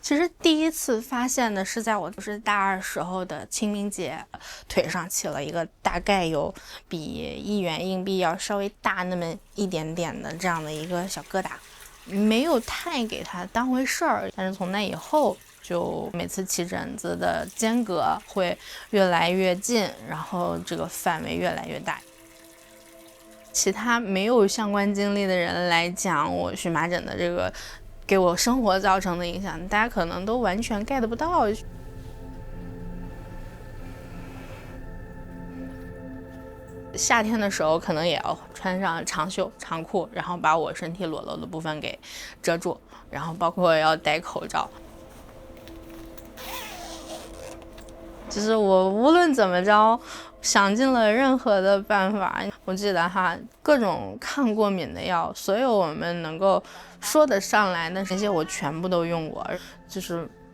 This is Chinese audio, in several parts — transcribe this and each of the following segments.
其实第一次发现的是在我就是大二时候的清明节，腿上起了一个大概有比1元硬币要稍微大那么一点点的这样的一个小疙瘩，没有太给它当回事儿。但是从那以后，就每次起疹子的间隔会越来越近，然后这个范围越来越大。其他没有相关经历的人来讲，我荨麻疹的这个给我生活造成的影响，大家可能都完全 get 不到。夏天的时候可能也要穿上长袖长裤，然后把我身体裸露的部分给遮住，然后包括要戴口罩。就是我无论怎么着，想尽了任何的办法。我记得哈，各种抗过敏的药，所有我们能够说得上来的那些，我全部都用过，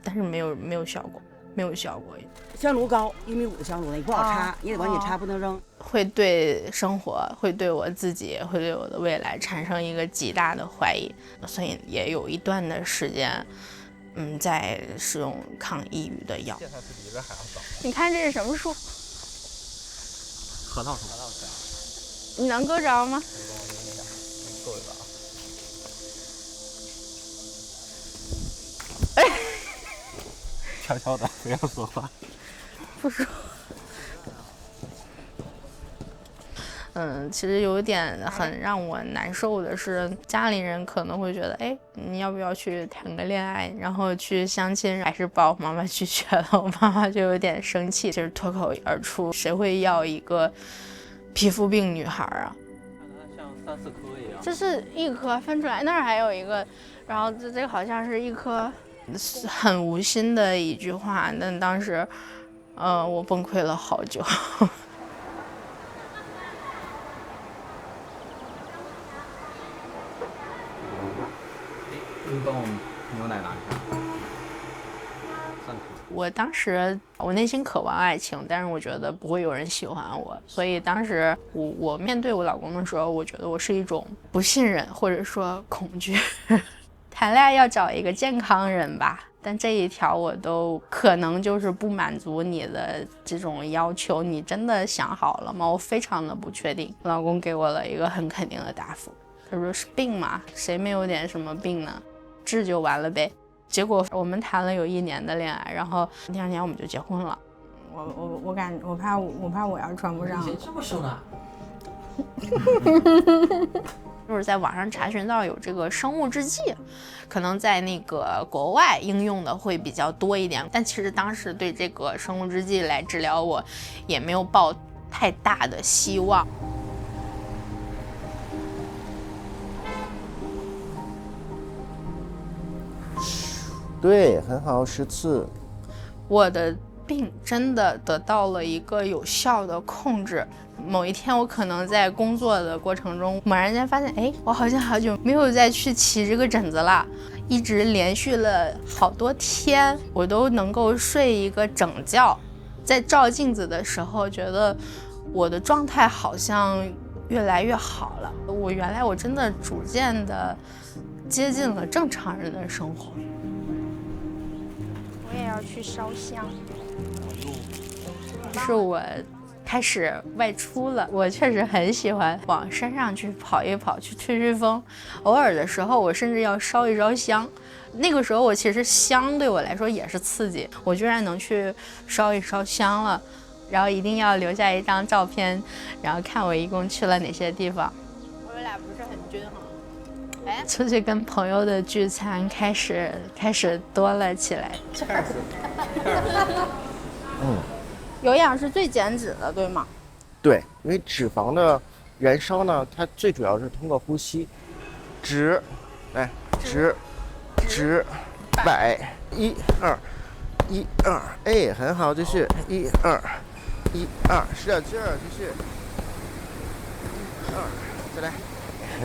但是没有效果，没有效果。香炉高1.5米的香炉呢，你不好插，你得往里插，不能扔。会对生活，会对我自己，会对我的未来产生一个极大的怀疑，所以也有一段的时间。在使用抗抑郁的药。你看这是什么树？核桃树。你能够着吗？够一把。哎，悄悄的，不要说话。不说。其实有点很让我难受的是，家里人可能会觉得，哎，你要不要去谈个恋爱，然后去相亲，还是把我妈妈拒绝了。我妈妈就有点生气，就是脱口而出，谁会要一个皮肤病女孩啊？像3、4颗一样。这是一颗分出来，那儿还有一个，然后这个好像是一颗，很无心的一句话，但当时，我崩溃了好久。你帮我牛奶拿一下。我当时我内心渴望爱情，但是我觉得不会有人喜欢我，所以当时我面对我老公的时候，我觉得我是一种不信任或者说恐惧。谈恋爱要找一个健康人吧，但这一条我都可能就是不满足你的这种要求。你真的想好了吗？我非常的不确定。老公给我了一个很肯定的答复，他说是病嘛，谁没有点什么病呢？治就完了呗。结果我们谈了有1年的恋爱，然后第2年我们就结婚了。我怕我要穿不上。以前这么瘦呢？就是在网上查询到有这个生物制剂，可能在那个国外应用的会比较多一点，但其实当时对这个生物制剂来治疗我也没有抱太大的希望。对，很好，10次。我的病真的得到了一个有效的控制。某一天，我可能在工作的过程中，猛然间发现，哎，我好像好久没有再去起这个疹子了。一直连续了好多天，我都能够睡一个整觉。在照镜子的时候，觉得我的状态好像越来越好了。原来我真的逐渐的接近了正常人的生活。我也要去烧香。是我开始外出了，我确实很喜欢往山上去跑一跑，去吹吹风。偶尔的时候，我甚至要烧一烧香。那个时候，我其实香对我来说也是刺激，我居然能去烧一烧香了。然后一定要留下一张照片，然后看我一共去了哪些地方。我们俩不是很均衡。哎，出去跟朋友的聚餐开始多了起来。有氧是最减脂的，对吗？对，因为脂肪的燃烧呢，它最主要是通过呼吸。直，来，直100，1、2，1、2，哎，很好，继续，1、2，1、2，使点劲儿，继续，1、2，再来。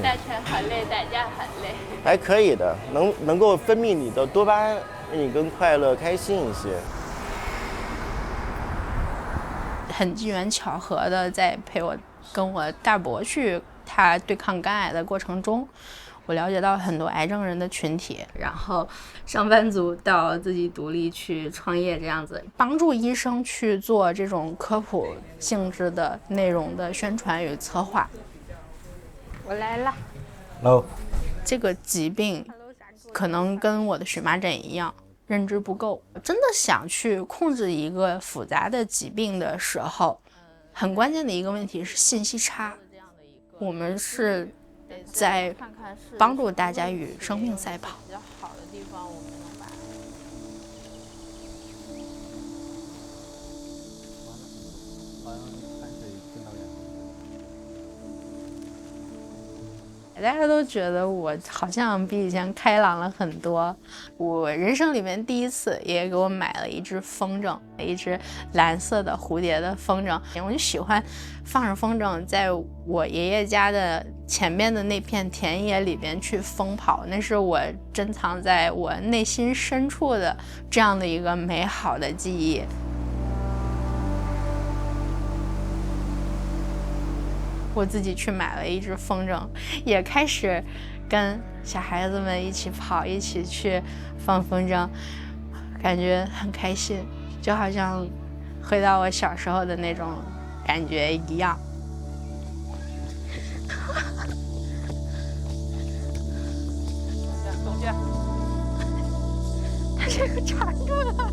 大全很累，大家很累。还可以的，能够分泌你的多巴胺，让你更快乐、开心一些。很机缘巧合的，在跟我大伯去他对抗肝癌的过程中，我了解到很多癌症人的群体，然后上班族到自己独立去创业这样子，帮助医生去做这种科普性质的内容的宣传与策划。我来了。Hello。这个疾病可能跟我的荨麻疹一样，认知不够。真的想去控制一个复杂的疾病的时候，很关键的一个问题是信息差。我们是在帮助大家与生命赛跑。比较好的地方，我们能把。好像海水进到眼睛。大家都觉得我好像比以前开朗了很多。我人生里面第一次爷爷给我买了一只风筝，一只蓝色的蝴蝶的风筝。我就喜欢放着风筝在我爷爷家的前面的那片田野里边去疯跑，那是我珍藏在我内心深处的这样的一个美好的记忆。我自己去买了一只风筝，也开始跟小孩子们一起跑，一起去放风筝，感觉很开心，就好像回到我小时候的那种感觉一样。中间，他这个缠住了。